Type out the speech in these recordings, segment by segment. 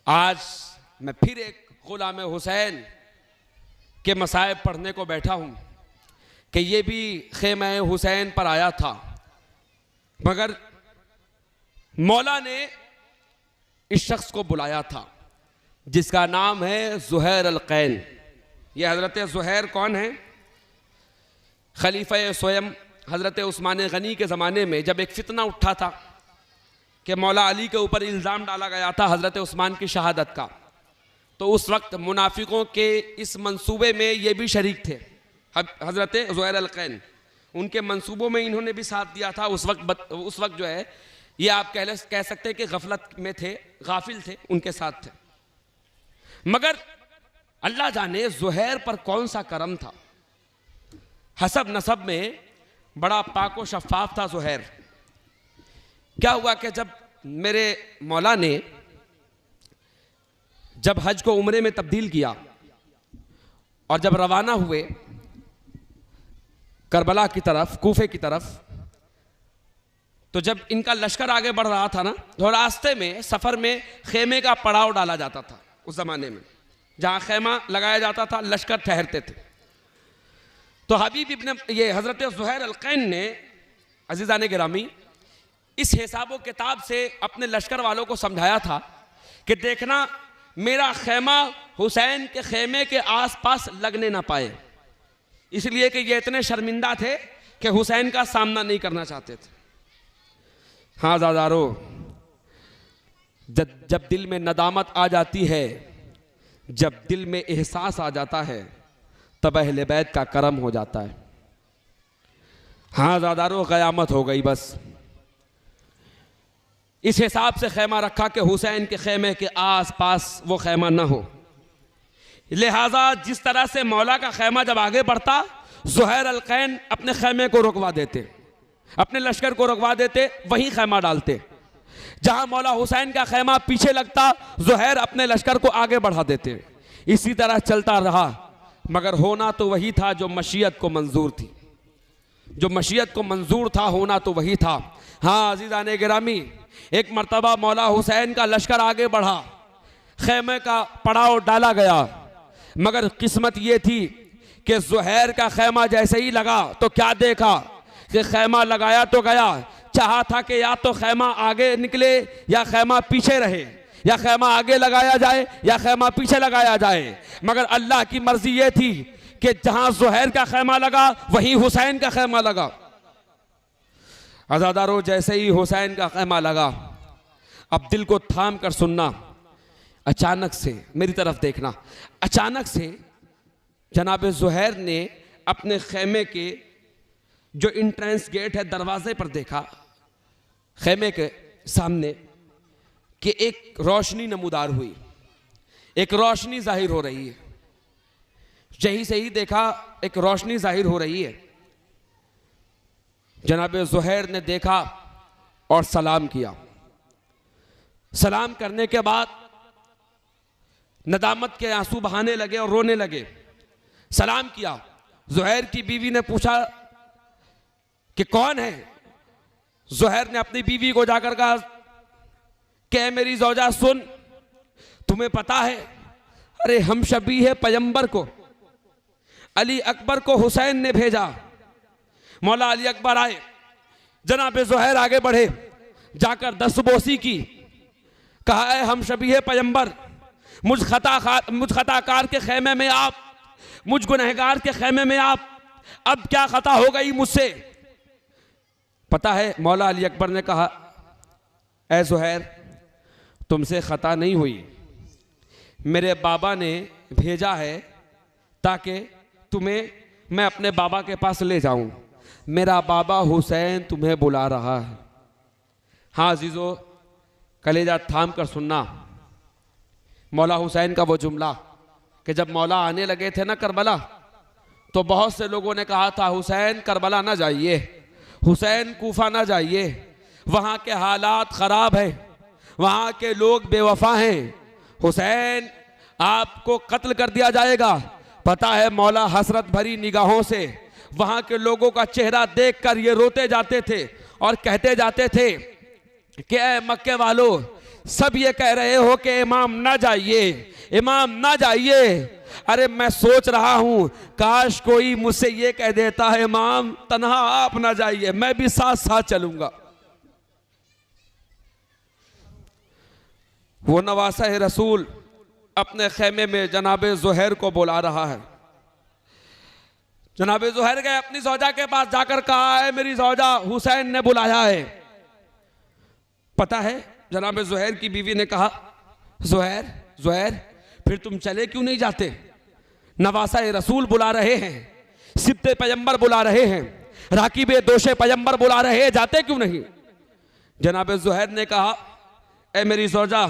आज मैं फिर एक गुलाम हुसैन के मसाइब पढ़ने को बैठा हूँ कि ये भी खेमा हुसैन पर आया था, मगर मौला ने इस शख्स को बुलाया था जिसका नाम है ज़ुहैर अल-क़ैन। ये हज़रत ज़ुहैर कौन है? खलीफा स्वयं हज़रत उस्मान गनी के ज़माने में जब एक फितना उठा था कि मौला अली के ऊपर इल्ज़ाम डाला गया था हज़रत उस्मान की शहादत का, तो उस वक्त मुनाफिकों के इस मंसूबे में ये भी शरीक थे। हज़रत ज़ुहैर अल-क़ैन, उनके मंसूबों में इन्होंने भी साथ दिया था। उस वक्त जो है ये आप कह सकते हैं कि गफलत में थे, गाफिल थे, उनके साथ थे। मगर अल्लाह जाने ज़ुहैर पर कौन सा करम था। हसब नसब में बड़ा पाको शफ़ाफ था ज़ुहैर। क्या हुआ कि जब मेरे मौला ने जब हज को उम्रे में तब्दील किया और जब रवाना हुए करबला की तरफ, कूफे की तरफ, तो जब इनका लश्कर आगे बढ़ रहा था ना, तो रास्ते में सफ़र में खेमे का पड़ाव डाला जाता था। उस ज़माने में जहाँ खेमा लगाया जाता था, लश्कर ठहरते थे। तो हबीब इब्न ये हज़रत ज़ुहैर अल-क़ैन ने अज़ीज़ान गिरामी इस हिसाबो किताब से अपने लश्कर वालों को समझाया था कि देखना मेरा खेमा हुसैन के खेमे के आसपास लगने ना पाए, इसलिए कि ये इतने शर्मिंदा थे कि हुसैन का सामना नहीं करना चाहते थे। हाँ ज़ादारो, जब दिल में नदामत आ जाती है, जब दिल में एहसास आ जाता है, तब अहले बैत का करम हो जाता है। हाँ ज़ादारो, क़यामत हो गई बस। इस हिसाब से खेमा रखा कि हुसैन के खेमे के आस पास वो खेमा ना हो। लिहाजा जिस तरह से मौला का खेमा जब आगे बढ़ता, ज़ुहैर अल-क़ैन अपने खेमे को रुकवा देते, अपने लश्कर को रुकवा देते, वहीं खेमा डालते। जहां मौला हुसैन का खेमा पीछे लगता, ज़ुहैर अपने लश्कर को आगे बढ़ा देते। इसी तरह चलता रहा, मगर होना तो वही था जो मशीयत को मंजूर थी। जो मशीयत को मंजूर था, होना तो वही था। हाँ अज़ीज़ान गिरामी, एक मर्तबा मौला हुसैन का लश्कर आगे बढ़ा, खेमे का पड़ाव डाला गया, मगर किस्मत ये थी कि ज़ुहैर का खेमा जैसे ही लगा तो क्या देखा कि खेमा लगाया तो गया, चाहा था कि या तो खेमा आगे निकले या खेमा पीछे रहे, या खेमा आगे लगाया जाए या खेमा पीछे लगाया जाए। मगर अल्लाह की मर्जी ये थी कि जहां ज़ुहैर का खेमा लगा वहीं हुसैन का खेमा लगा। अज़ादारो, जैसे ही हुसैन का खेमा लगा, अब दिल को थाम कर सुनना, अचानक से मेरी तरफ देखना, अचानक से जनाब ज़ुहैर ने अपने खेमे के जो इंट्रेंस गेट है, दरवाजे पर देखा, खेमे के सामने कि एक रोशनी नमूदार हुई, एक रोशनी जाहिर हो रही है। यहीं से ही देखा एक रोशनी जाहिर हो रही है। जनाब ज़ुहैर ने देखा और सलाम किया। सलाम करने के बाद नदामत के आंसू बहाने लगे और रोने लगे। सलाम किया, ज़ुहैर की बीवी ने पूछा कि कौन है? ज़ुहैर ने अपनी बीवी को जाकर कहा कि मेरी ज़ौजा सुन, तुम्हें पता है, अरे हम शबीह पैगंबर को, अली अकबर को हुसैन ने भेजा। मौला अली अकबर आए, जनाब ज़ुहैर आगे बढ़े, जाकर दस्तबोसी की, कहा है हम शबीह पैगंबर, मुझ खताकार के खेमे में आप, मुझ गुनहगार के खेमे में आप, अब क्या खता हो गई मुझसे? पता है मौला अली अकबर ने कहा, ऐ ज़ुहैर, तुमसे खता नहीं हुई, मेरे बाबा ने भेजा है ताकि तुम्हें मैं अपने बाबा के पास ले जाऊं। मेरा बाबा हुसैन तुम्हें बुला रहा है। हाँ अजीज़ो, कलेजा थाम कर सुनना मौला हुसैन का वो जुमला कि जब मौला आने लगे थे ना करबला, तो बहुत से लोगों ने कहा था हुसैन करबला ना जाइए, हुसैन कूफा ना जाइए, वहाँ के हालात ख़राब हैं, वहाँ के लोग बेवफा हैं, हुसैन आपको कत्ल कर दिया जाएगा। पता है मौला हसरत भरी निगाहों से वहाँ के लोगों का चेहरा देखकर ये रोते जाते थे और कहते जाते थे कि ऐ मक्के वालों, सब ये कह रहे हो कि इमाम ना जाइए, इमाम ना जाइए। अरे मैं सोच रहा हूं काश कोई मुझसे ये कह देता है इमाम तन्हा आप ना जाइए, मैं भी साथ साथ चलूंगा। वो नवासा रसूल अपने खेमे में जनाबे ज़ुहैर को बुला रहा है। जनाबे ज़ुहैर गए अपनी ज़ौजा के पास, जाकर कहा है मेरी ज़ौजा हुसैन ने बुलाया है। पता है जनाबे ज़ुहैर की बीवी ने कहा ज़ुहैर ज़ुहैर फिर तुम चले क्यों नहीं जाते? नवासा रसूल बुला रहे हैं, सिब्ते पैगंबर बुला रहे हैं, राकीबे दोशे पैगंबर बुला रहे हैं, जाते क्यों नहीं? जनाबे ज़ुहैर ने कहा ए मेरी ज़ौजा,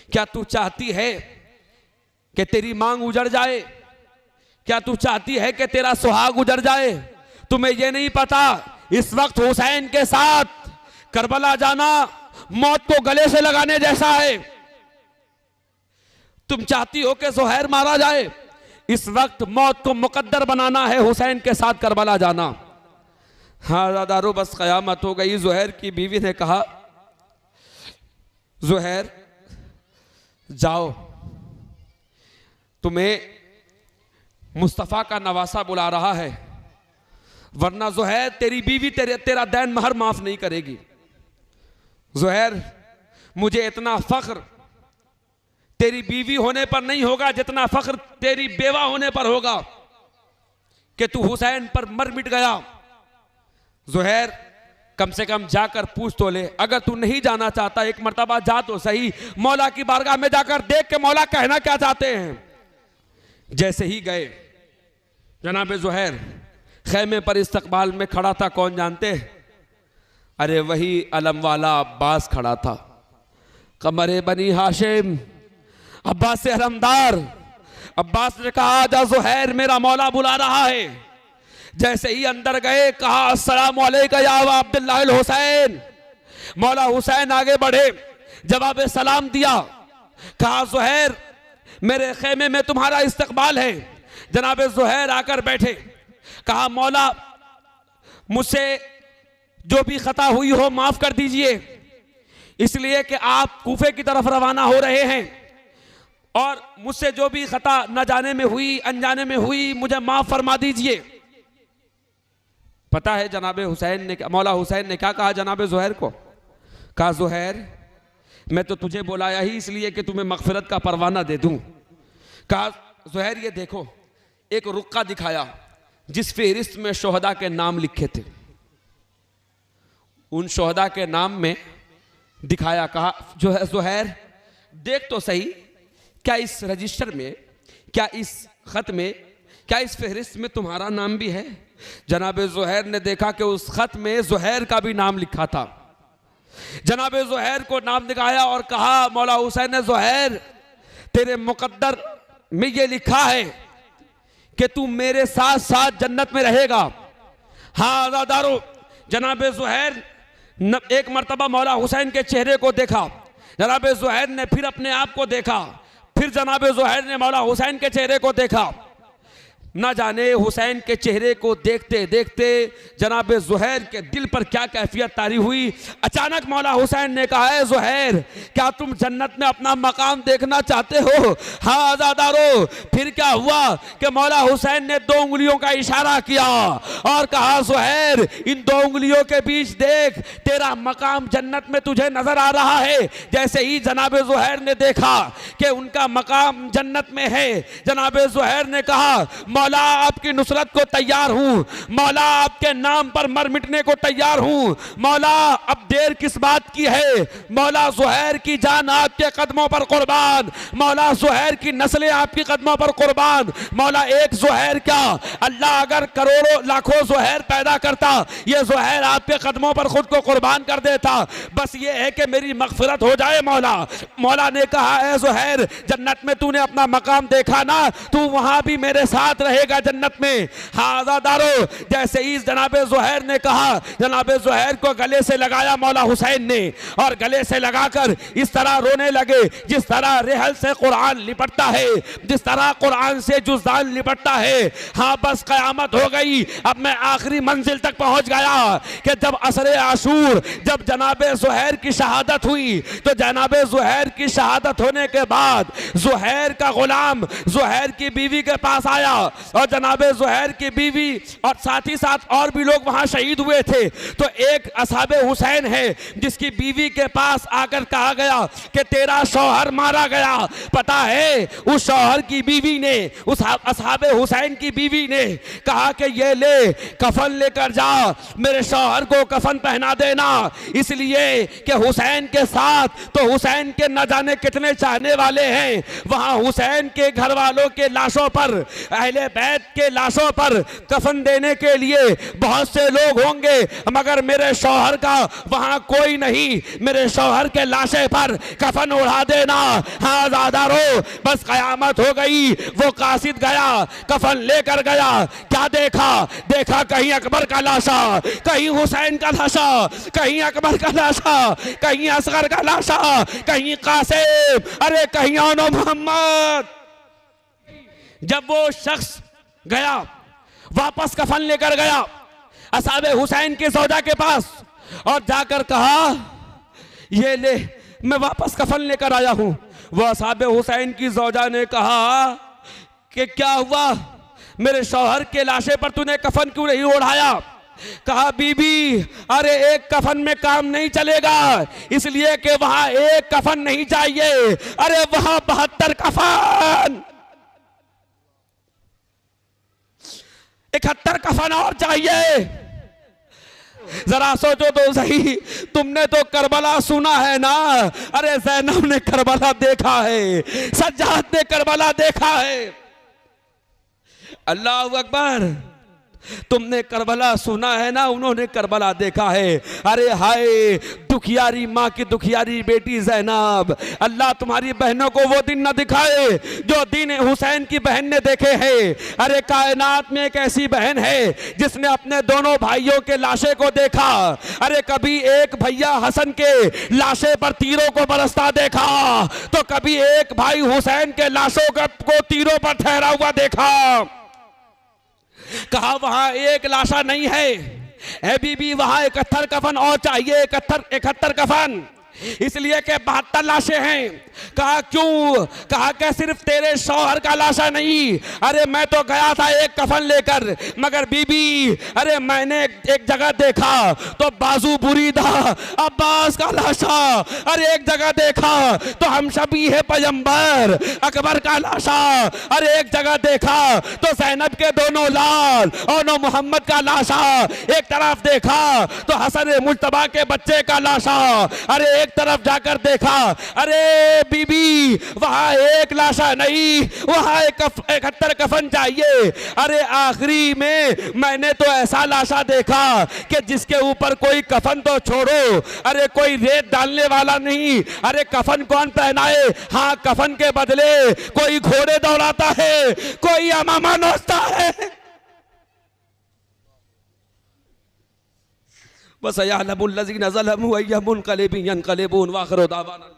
क्या तू चाहती है कि तेरी मांग उजड़ जाए? क्या तू चाहती है कि तेरा सुहाग उजड़ जाए? तुम्हें यह नहीं पता इस वक्त हुसैन के साथ करबला जाना मौत को गले से लगाने जैसा है। तुम चाहती हो कि ज़ुहैर मारा जाए, इस वक्त मौत को मुकद्दर बनाना है हुसैन के साथ करबला जाना। हाँ दारो बस क़यामत हो गई। ज़ुहैर की बीवी ने कहा ज़ुहैर जाओ, तुम्हें मुस्तफ़ा का नवासा बुला रहा है, वरना ज़ुहैर तेरी बीवी तेरा दैन महर माफ नहीं करेगी। ज़ुहैर मुझे इतना फ़ख्र तेरी बीवी होने पर नहीं होगा जितना फ़ख्र तेरी बेवा होने पर होगा कि तू हुसैन पर मर मिट गया। ज़ुहैर कम से कम जाकर पूछ तो ले, अगर तू नहीं जाना चाहता एक मर्तबा जा तो सही, मौला की बारगाह में जाकर देख के मौला कहना क्या चाहते हैं। जैसे ही गए जनाब ज़ुहैर खैमे पर इस्तकबाल में खड़ा था, कौन जानते? अरे वही अलम वाला अब्बास खड़ा था, कमरे बनी हाशिम, अब्बास से हरमदार। अब्बास ने कहा जा ज़ुहैर मेरा मौला बुला रहा है। जैसे ही अंदर गए कहा अस्सलामु अलैका या अब्दुल्लाह अल हुसैन। मौला हुसैन आगे बढ़े, जवाब सलाम दिया, कहा ज़ुहैर मेरे खेमे में तुम्हारा इस्तकबाल है। जनाब ज़ुहैर आकर बैठे, कहा मौला मुझसे जो भी खता हुई हो माफ कर दीजिए, इसलिए कि आप कूफे की तरफ रवाना हो रहे हैं और मुझसे जो भी खता न जाने में हुई अनजाने में हुई मुझे माफ फरमा दीजिए। पता है जनाबे हुसैन ने, मौला हुसैन ने क्या कहा जनाबे ज़ुहैर को? कहा ज़ुहैर मैं तो तुझे बुलाया ही इसलिए कि तुम्हें मगफिरत का परवाना दे दूं। कहा ज़ुहैर ये देखो, एक रुक्का दिखाया जिस फहरिस्त में शोहदा के नाम लिखे थे, उन शोहदा के नाम में दिखाया। कहा जो है ज़ुहैर देख तो सही, क्या इस रजिस्टर में, क्या इस खत में, क्या इस फहरिस्त में तुम्हारा नाम भी है? जनाब ज़ुहैर ने देखा कि उस खत में ज़ुहैर का भी नाम लिखा था। जनाब ज़ुहैर को नाम दिखाया और कहा मौला हुसैन ने ज़ुहैर तेरे मुकद्दर में ये लिखा है कि तू मेरे साथ साथ जन्नत में रहेगा। हाँ आज़ादारो, जनाब ज़ुहैर एक मर्तबा मौला हुसैन के चेहरे को देखा, जनाब ज़ुहैर ने फिर अपने आप को देखा, फिर जनाब ज़ुहैर ने मौला हुसैन के चेहरे को देखा। ना जाने हुसैन के चेहरे को देखते देखते जनाब ज़ुहैर के दिल पर क्या कैफियत तारी हुई। अचानक मौला हुसैन ने कहा है ज़ुहैर क्या तुम जन्नत में अपना मकाम देखना चाहते हो? हाँ आज़ादारो। फिर क्या हुआ कि मौला हुसैन ने 2 उंगलियों का इशारा किया और कहा ज़ुहैर इन 2 उंगलियों के बीच देख, तेरा मकाम जन्नत में तुझे नजर आ रहा है। जैसे ही जनाब ज़ुहैर ने देखा कि उनका मकाम जन्नत में है, जनाब ज़ुहैर ने कहा मौला आपकी नुसरत को तैयार हूं, मौला आपके नाम पर मर मिटने को तैयार हूं, मौला अब देर किस बात की है? मौला ज़ुहैर की जान आपके कदमों पर कुर्बान, मौला ज़ुहैर की नस्लें आपकी कदमों पर कुर्बान। मौला एक ज़ुहैर क्या, अल्लाह अगर करोड़ों लाखों ज़ुहैर पैदा करता, ये ज़ुहैर आपके कदमों पर खुद को कुर्बान कर देता। बस ये है कि मेरी मगफिरत हो जाए मौला। मौला ने कहा है ज़ुहैर जन्नत में तूने अपना मकाम देखा ना, तू वहां भी मेरे साथ रहेगा जन्नत में। हाँ आज़ादारो, जैसे ही जनाबे ज़ुहैर ने कहा, जनाबे ज़ुहैर को गले से लगाया मौला हुसैन ने, और गले से लगाकर इस तरह रोने लगे जिस तरह रेहल से कुरान लिपटता है, जिस तरह कुरान से जुज़दान लिपटता है। हाँ बस क़यामत हो गई। अब मैं आखिरी मंजिल तक पहुंच गया कि जब असरे आशूर, जब जनाबे ज़ुहैर की शहादत हुई, तो जनाबे ज़ुहैर की शहादत होने के बाद ज़ुहैर का गुलाम ज़ुहैर की बीवी के पास आया, और जनाबे ज़ुहैर की बीवी और साथ ही साथ और भी लोग वहां शहीद हुए थे। तो एक असहाबे हुसैन है जिसकी बीवी के पास आकर कहा गया कि तेरा शौहर मारा गया। पता है उस शौहर की बीवी ने, उस असहाबे हुसैन की बीवी ने कहा कि ये ले कफन लेकर जा, मेरे शौहर को कफन पहना देना, इसलिए कि हुसैन के साथ तो हुसैन के न जाने कितने चाहने वाले हैं। वहां हुसैन के घर वालों के लाशों पर, अहले बैत के लाशों पर कफन देने के लिए बहुत से लोग होंगे, मगर मेरे शौहर का वहां कोई नहीं। मेरे शौहर के लाशे पर कफन उड़ा देना। हाँ आज़ादारो, बस क़यामत हो गई। वो कासिद गया, कफन लेकर गया, क्या देखा? देखा कहीं अकबर का लाशा, कहीं हुसैन का लाशा, कहीं अकबर का लाशा, कहीं असगर का लाशा, कहीं कासिम, अरे कहीं ओनो मोहम्मद। जब वो शख्स गया, वापस कफन लेकर गया असहाबे हुसैन के सौदा के पास, और जाकर कहा ये ले मैं वापस कफन लेकर आया हूं। वो असहाबे हुसैन की जौजा ने कहा कि क्या हुआ, मेरे शौहर के लाशे पर तूने कफन क्यों नहीं ओढ़ाया? कहा बीबी, अरे एक कफन में काम नहीं चलेगा, इसलिए कि वहां एक कफन नहीं चाहिए, अरे वहां 72 कफन, 71 कफन और चाहिए। जरा सोचो तो सही, तुमने तो करबला सुना है ना? अरे ज़ैनब ने करबला देखा है, सज्जाद ने करबला देखा है। अल्लाह अकबर, तुमने करबला सुना है ना, उन्होंने करबला देखा है। अरे हाय दुखियारी माँ की दुखियारी बेटी ज़ैनब, अल्लाह तुम्हारी बहनों को वो दिन न दिखाए जो दिन हुसैन की बहन ने देखे हैं। अरे कायनात में एक ऐसी बहन है जिसने अपने दोनों भाइयों के लाशे को देखा। अरे कभी एक भैया हसन के लाशे पर तीरों को बरसता देखा, तो कभी एक भाई हुसैन के लाशों को तीरों पर ठहरा हुआ देखा। कहा वहां एक लाशा नहीं है, ए बीबी वहां 71 कफन और चाहिए, 71 कफन, इसलिए कि 72 लाशें हैं। कहा क्यों? कहा कि सिर्फ तेरे शौहर का लाशा नहीं, अरे मैं तो गया था एक कफन लेकर, मगर बीबी अरे मैंने एक जगह देखा तो बाजू बुरीदा अब्बास का लाशा, अरे एक जगह देखा तो हम शबी है पैगंबर अकबर का लाशा, अरे एक जगह देखा तो ज़ैनब के दोनों लाल और नो मोहम्मद का लाशा, एक तरफ देखा तो हसन मुज्तबा के बच्चे का लाशा, अरे एक तरफ जाकर देखा, अरे बीबी वहां एक लाशा नहीं, वहां 71 कफन चाहिए। अरे आखिरी में मैंने तो ऐसा लाशा देखा कि जिसके ऊपर कोई कफन तो छोड़ो, अरे कोई रेत डालने वाला नहीं। अरे कफन कौन पहनाए? हाँ कफन के बदले कोई घोड़े दौड़ाता है, कोई अमामा नोचता है। बस यालमुल लज़ीना ज़लमू अय्युल मुनक़लिबिन यनक़लिबून व आखिरु दावाना।